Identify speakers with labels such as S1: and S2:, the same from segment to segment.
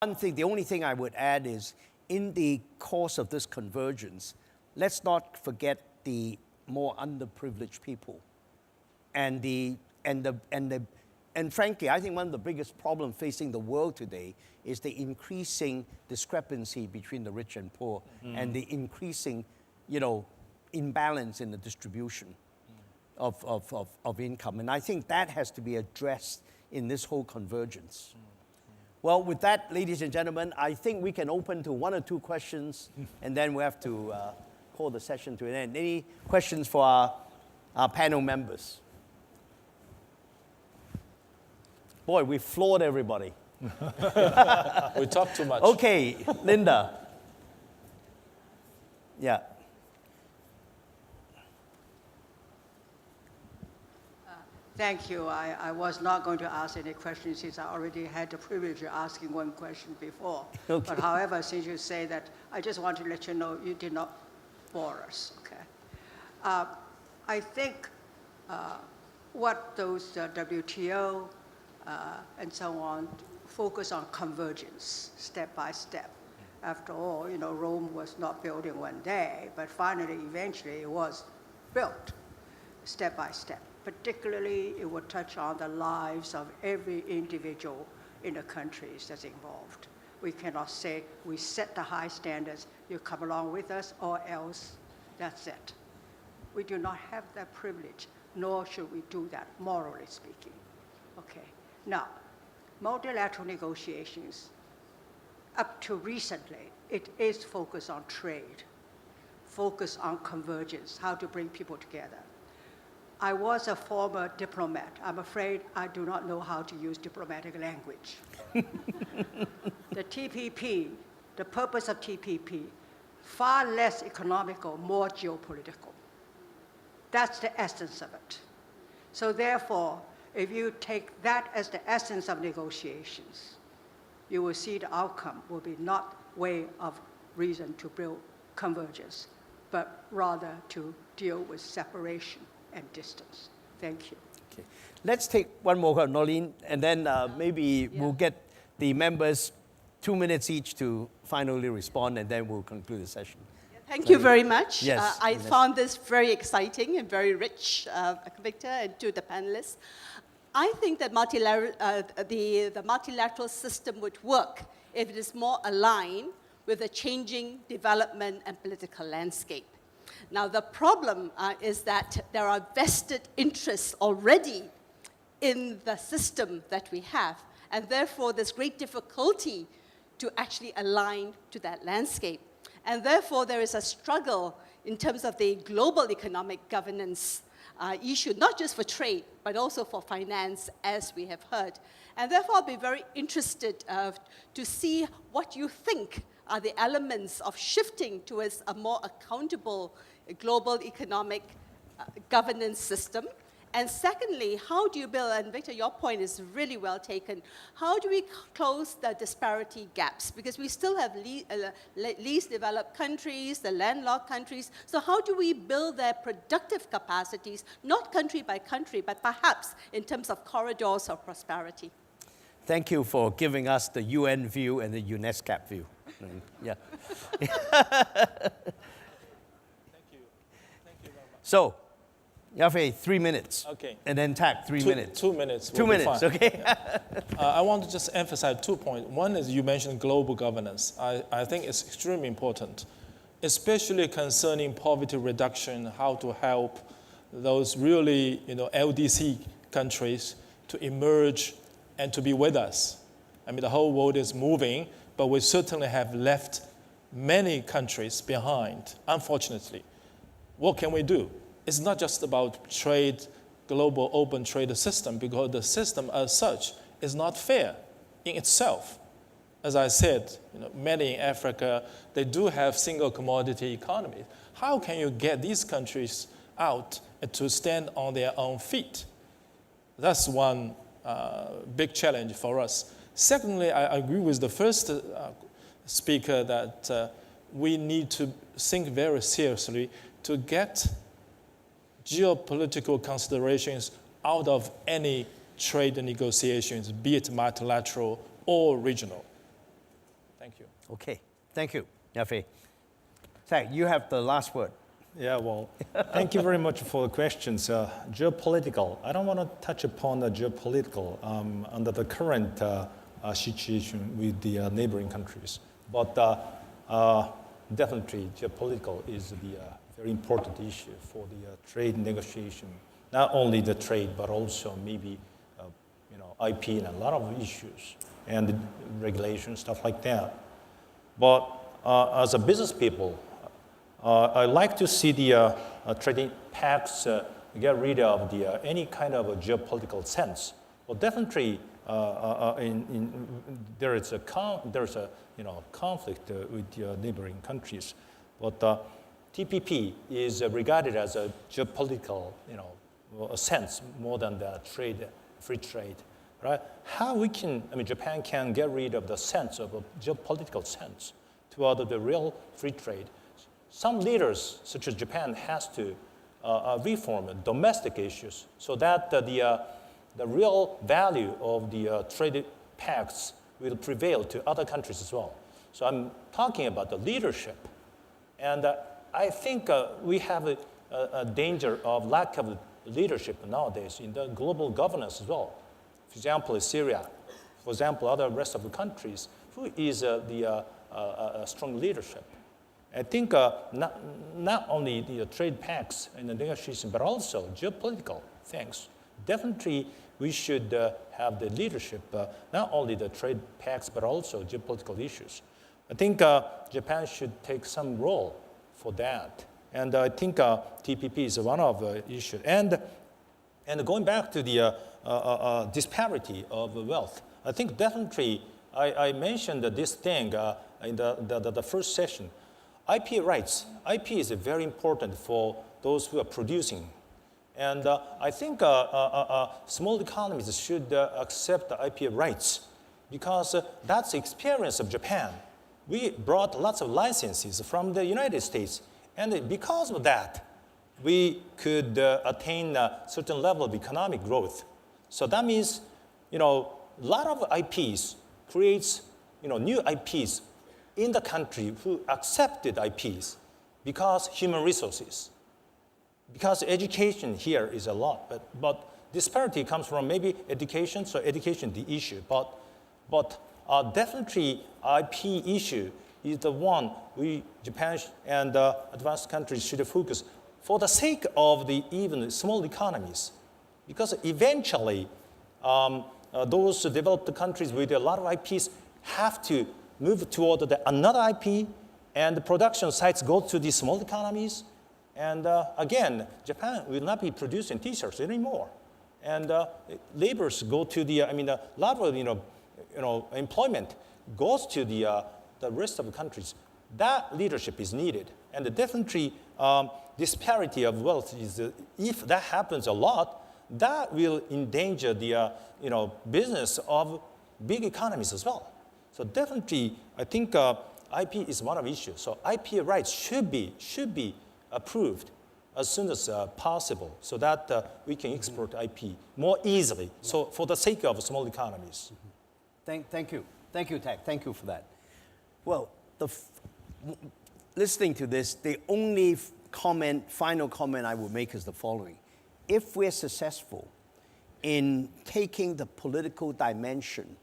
S1: The only thing I would add is, in the course of this convergence, let's not forget the more underprivileged people, and frankly, I think one of the biggest problems facing the world today is the increasing discrepancy between the rich and poor, and the increasing, imbalance in the distribution of income. And I think that has to be addressed in this whole convergence. Well, with that, ladies and gentlemen, I think we can open to one or two questions, and then we have to call the session to an end. Any questions for our panel members? Boy, we floored everybody.
S2: We talk too much.
S1: Okay, Linda. Yeah.
S3: Thank you. I was not going to ask any questions since I already had the privilege of asking one question before.
S1: Okay.
S3: But however, since you say that, I just want to let you know you did not bore us, okay? I think what those WTO and so on focus on convergence step by step. After all, Rome was not built in one day, but finally, eventually, it was built step by step. Particularly, it will touch on the lives of every individual in the countries that's involved. We cannot say we set the high standards, you come along with us, or else that's it. We do not have that privilege, nor should we do that, morally speaking. Okay. Now, multilateral negotiations, up to recently, it is focused on trade, focused on convergence, how to bring people together. I was a former diplomat. I'm afraid I do not know how to use diplomatic language. The TPP, the purpose of TPP, far less economical, more geopolitical. That's the essence of it. So therefore, if you take that as the essence of negotiations, you will see the outcome will be not way of reason to build convergence, but rather to deal with separation and distance. Thank you.
S1: Okay. Let's take one more, Nolene, and then maybe we'll get the members 2 minutes each to finally respond, and then we'll conclude the session.
S4: Thank you very much.
S1: Yes,
S4: I found this very exciting and very rich, Victor, and to the panelists. I think that the multilateral system would work if it is more aligned with the changing development and political landscape. Now, the problem is that there are vested interests already in the system that we have, and therefore there's great difficulty to actually align to that landscape. And therefore, there is a struggle in terms of the global economic governance issue, not just for trade, but also for finance, as we have heard. And therefore, I'll be very interested to see what you think are the elements of shifting towards a more accountable global economic governance system. And secondly, how do you build, and Victor, your point is really well taken, how do we close the disparity gaps? Because we still have least developed countries, the landlocked countries, so how do we build their productive capacities, not country by country, but perhaps in terms of corridors of prosperity?
S1: Thank you for giving us the UN view and the UNESCAP view. Yeah.
S2: Thank you. Thank you very much.
S1: So, Yafei, 3 minutes.
S2: Okay.
S1: And then Tak, 3 minutes.
S2: 2 minutes.
S1: 2 minutes, okay.
S2: I want to just emphasize 2 points. One is you mentioned global governance. I think it's extremely important, especially concerning poverty reduction, how to help those really, LDC countries to emerge and to be with us. I mean, the whole world is moving, but we certainly have left many countries behind, unfortunately. What can we do? It's not just about trade, global open trade system, because the system as such is not fair in itself. As I said, many in Africa, they do have single commodity economies. How can you get these countries out to stand on their own feet? That's one big challenge for us. Secondly, I agree with the first speaker that we need to think very seriously to get geopolitical considerations out of any trade negotiations, be it multilateral or regional. Thank you.
S1: Okay, thank you, Yafei. Zach, you have the last word.
S5: Yeah, well, thank you very much for the questions. Geopolitical, I don't want to touch upon the geopolitical under the current situation with the neighboring countries. But definitely geopolitical is the very important issue for the trade negotiation. Not only the trade, but also maybe IP and a lot of issues and regulation, stuff like that. But as a business people, I like to see the trading pacts get rid of the any kind of a geopolitical sense. Well, definitely, there is a conflict with the neighboring countries, but TPP is regarded as a geopolitical a sense more than the free trade, right? How we can, Japan can get rid of the sense of a geopolitical sense toward the real free trade. Some leaders, such as Japan, has to reform domestic issues so that the real value of the trade pacts will prevail to other countries as well. So I'm talking about the leadership. And I think we have a danger of lack of leadership nowadays in the global governance as well. For example, Syria. For example, other rest of the countries. Who is the strong leadership? I think not only the trade pacts and the negotiation, but also geopolitical things. Definitely, we should have the leadership, not only the trade pacts, but also geopolitical issues. I think Japan should take some role for that. And I think TPP is one of the issues. And going back to the disparity of wealth, I think definitely I mentioned this thing in the first session. IP rights. IP is very important for those who are producing. And I think small economies should accept the IP rights because that's the experience of Japan. We brought lots of licenses from the United States. And because of that, we could attain a certain level of economic growth. So that means, a lot of IPs creates, new IPs in the country who accepted IPs because human resources, because education here is a lot, but disparity comes from maybe education, so education the issue, but definitely IP issue is the one Japan and advanced countries should focus for the sake of the even small economies, because eventually those developed countries with a lot of IPs have to move toward another IP, and the production sites go to the small economies. And again, Japan will not be producing T-shirts anymore. And laborers go to a lot of employment goes to the rest of the countries. That leadership is needed. And definitely disparity of wealth is, if that happens a lot, that will endanger the business of big economies as well. So definitely, I think IP is one of the issues. So IP rights should be approved as soon as possible, so that we can export IP more easily. So for the sake of small economies.
S1: Thank you, Tak. Thank you for that. Well, listening to this, the only final comment I would make is the following: if we're successful in taking the political dimension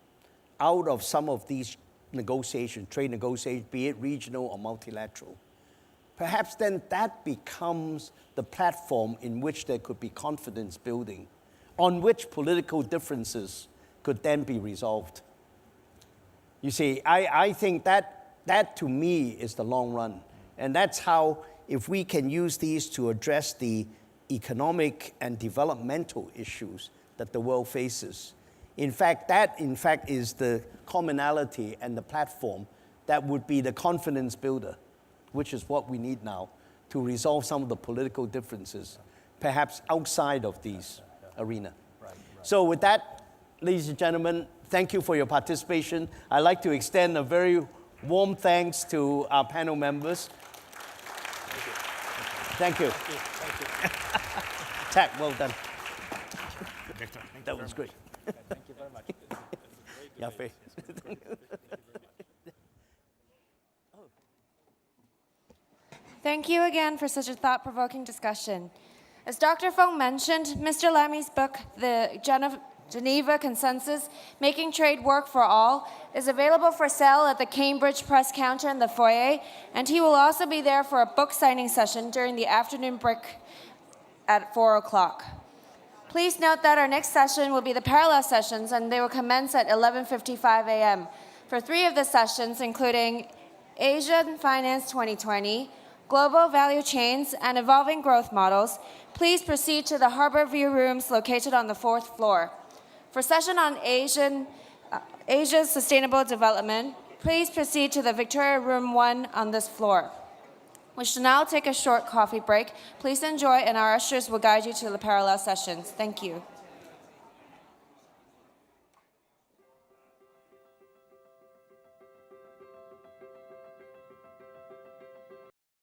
S1: out of some of these negotiations, trade negotiations, be it regional or multilateral, perhaps then that becomes the platform in which there could be confidence building, on which political differences could then be resolved. You see, I think that to me is the long run. And that's how, if we can use these to address the economic and developmental issues that the world faces, in fact, is the commonality and the platform that would be the confidence builder, which is what we need now to resolve some of the political differences, perhaps outside of these arena. Right. So with that, ladies and gentlemen, thank you for your participation. I'd like to extend a very warm thanks to our panel members. Thank you. Thank you. Tak, well done.
S5: Victor,
S1: That was great.
S5: Thank you very much.
S1: Yafei.
S6: Thank you again for such a thought-provoking discussion. As Dr. Fong mentioned, Mr. Lammy's book, The Geneva Consensus, Making Trade Work for All, is available for sale at the Cambridge Press counter in the foyer, and he will also be there for a book signing session during the afternoon break at 4 o'clock. Please note that our next session will be the parallel sessions, and they will commence at 11:55 a.m. For 3 of the sessions, including Asian Finance 2020, Global Value Chains, and Evolving Growth Models, please proceed to the Harbor View rooms located on the 4th floor. For session on Asia's Sustainable Development, please proceed to the Victoria Room 1 on this floor. We shall now take a short coffee break. Please enjoy, and our ushers will guide you to the parallel sessions. Thank you.